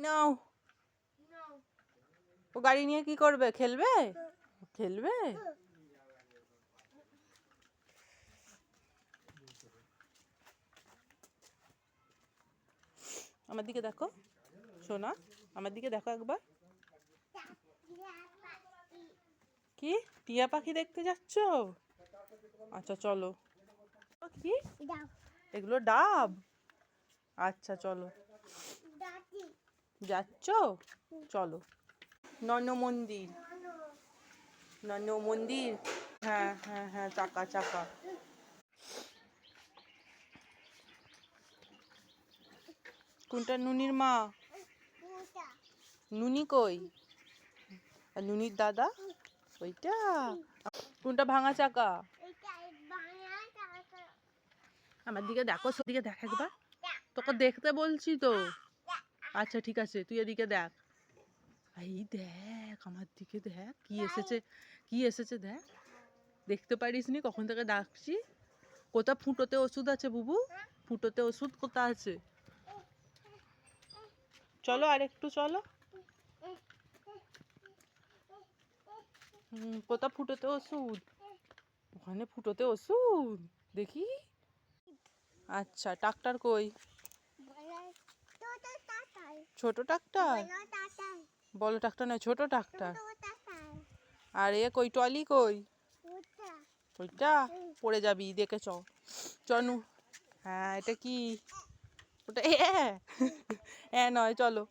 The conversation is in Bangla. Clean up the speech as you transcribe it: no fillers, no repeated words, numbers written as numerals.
নাও। ও গাড়ি নিয়ে কি করবে? খেলবে? খেলবে? আমার দিকে দেখো সোনা, আমার দিকে দেখো একবার। কি টিয়া পাখি দেখতে যাচ্ছ? আচ্ছা চলো। কি এগুলো? ডাব? আচ্ছা চলো। যাচ্ছ? চলো। নন মন্দির, নন মন্দির। হ্যাঁ হ্যাঁ হ্যাঁ, চাকা চাকা। কোনটা নুনির মা? নুনি কই? আর নুনির দাদা ওইটা? কোনটা ভাঙা চাকা? আমার দিকে দেখো, সেদিকে দেখ একবার। তোকে দেখতে বলছি তো। আচ্ছা ঠিক আছে, তুই এদিকে দেখ। এই দেখ আমার দিকে দেখ, কি এসেছে, কি এসেছে দেখ। দেখতে পারিস নি? কখন থেকে ডাকছি। কোথা ফুটোতে ওষুধ আছে বুবু? ফুটোতে ওষুধ কোথা আছে? চলো আর একটু চলো। কোথা ফুটোতে ওষুধ? ওখানে ফুটোতে ওষুধ দেখি। আচ্ছা ট্রাক্টর কই? ছোট ট্রাক্টর? বড় ট্রাক্টর নয়, ছোট ট্রাক্টর। আর এ কই, টলি কই? ওইটা? পড়ে যাবি, দেখে চ। চনু। হ্যাঁ এটা কি? ওটা এ নয়, চলো।